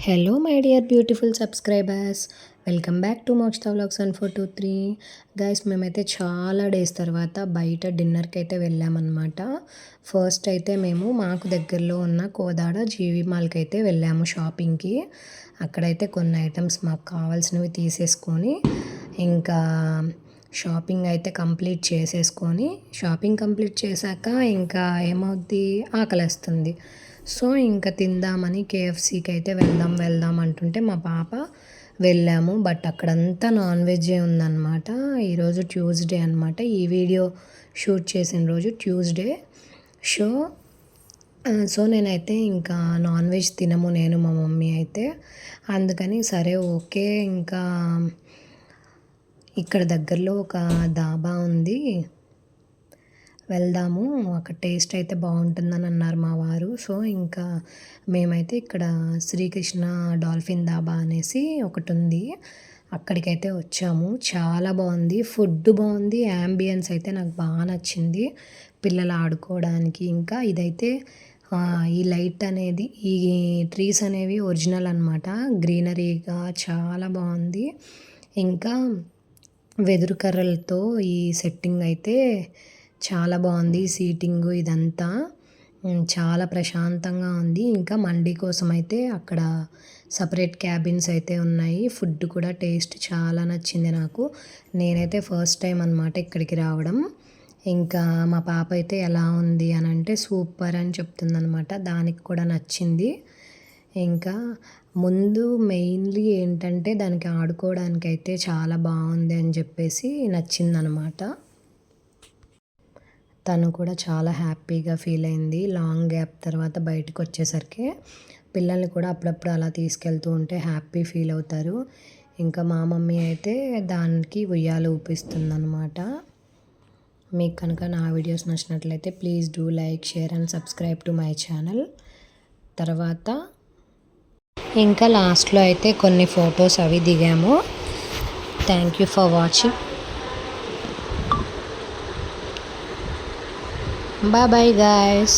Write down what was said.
Hello my dear beautiful subscribers, welcome back to Mokshita vlogs 1423. Guys, మేమైతే చాలా days తర్వాత బయట డిన్నర్కి అయితే వెళ్ళామన్నమాట. ఫస్ట్ అయితే మేము మాకు దగ్గరలో ఉన్న కోదాడ జీవి మాల్కి అయితే వెళ్ళాము షాపింగ్కి. అక్కడైతే కొన్ని ఐటమ్స్ మాకు కావాల్సినవి తీసేసుకొని ఇంకా షాపింగ్ అయితే కంప్లీట్ చేసేసుకొని, షాపింగ్ కంప్లీట్ చేశాక ఇంకా ఏమవుద్ది, ఆకలేస్తుంది. సో ఇంకా తిందామని కేఎఫ్సీకి అయితే వెళ్దాం అంటుంటే మా పాప వెళ్ళాము. బట్ అక్కడంతా నాన్ వెజ్జే ఉందన్నమాట. ఈరోజు ట్యూస్డే అనమాట. ఈ వీడియో షూట్ చేసిన రోజు ట్యూస్డే. షో సో నేనైతే ఇంకా నాన్ వెజ్ తినము, నేను మా మమ్మీ అయితే. అందుకని సరే ఓకే, ఇంకా ఇక్కడ దగ్గరలో ఒక దాబా ఉంది, వెళ్దాము, అక్కడ టేస్ట్ అయితే బాగుంటుందని అన్నారు మా వారు. సో ఇంకా మేమైతే ఇక్కడ శ్రీకృష్ణ డాల్ఫిన్ దాబా అనేసి ఒకటి ఉంది, అక్కడికైతే వచ్చాము. చాలా బాగుంది, ఫుడ్ బాగుంది, యాంబియన్స్ అయితే నాకు బాగా నచ్చింది పిల్లలు ఆడుకోవడానికి. ఇంకా ఇదైతే ఈ లైట్ అనేది, ఈ ట్రీస్ అనేవి ఒరిజినల్ అనమాట, గ్రీనరీగా చాలా బాగుంది. ఇంకా వెదురు కర్రలతో ఈ సెట్టింగ్ అయితే చాలా బాగుంది. సీటింగు ఇదంతా చాలా ప్రశాంతంగా ఉంది. ఇంకా మండీ కోసం అయితే అక్కడ సపరేట్ క్యాబిన్స్ అయితే ఉన్నాయి. ఫుడ్ కూడా టేస్ట్ చాలా నచ్చింది నాకు. నేనైతే ఫస్ట్ టైం అనమాట ఇక్కడికి రావడం. ఇంకా మా పాప అయితే ఎలా ఉంది అని అంటే సూపర్ అని చెప్తుందనమాట, దానికి కూడా నచ్చింది. ఇంకా ముందు మెయిన్లీ ఏంటంటే దానికి ఆడుకోవడానికి అయితే చాలా బాగుంది అని చెప్పేసి నచ్చిందనమాట. తను కూడా చాలా హ్యాపీగా ఫీల్ అయింది. లాంగ్ గ్యాప్ తర్వాత బయటకు వచ్చేసరికి పిల్లల్ని కూడా అప్పుడప్పుడు అలా తీసుకెళ్తూ ఉంటే హ్యాపీ ఫీల్ అవుతారు. ఇంకా మా మమ్మీ అయితే దానికి ఉయ్యాలు ఊపిస్తుందన్నమాట. మీకు కనుక నా వీడియోస్ నచ్చినట్లయితే please do like, share and subscribe to my channel. తర్వాత ఇంకా లాస్ట్లో అయితే కొన్ని ఫొటోస్ అవి దిగాము. Thank you for watching. Bye bye guys.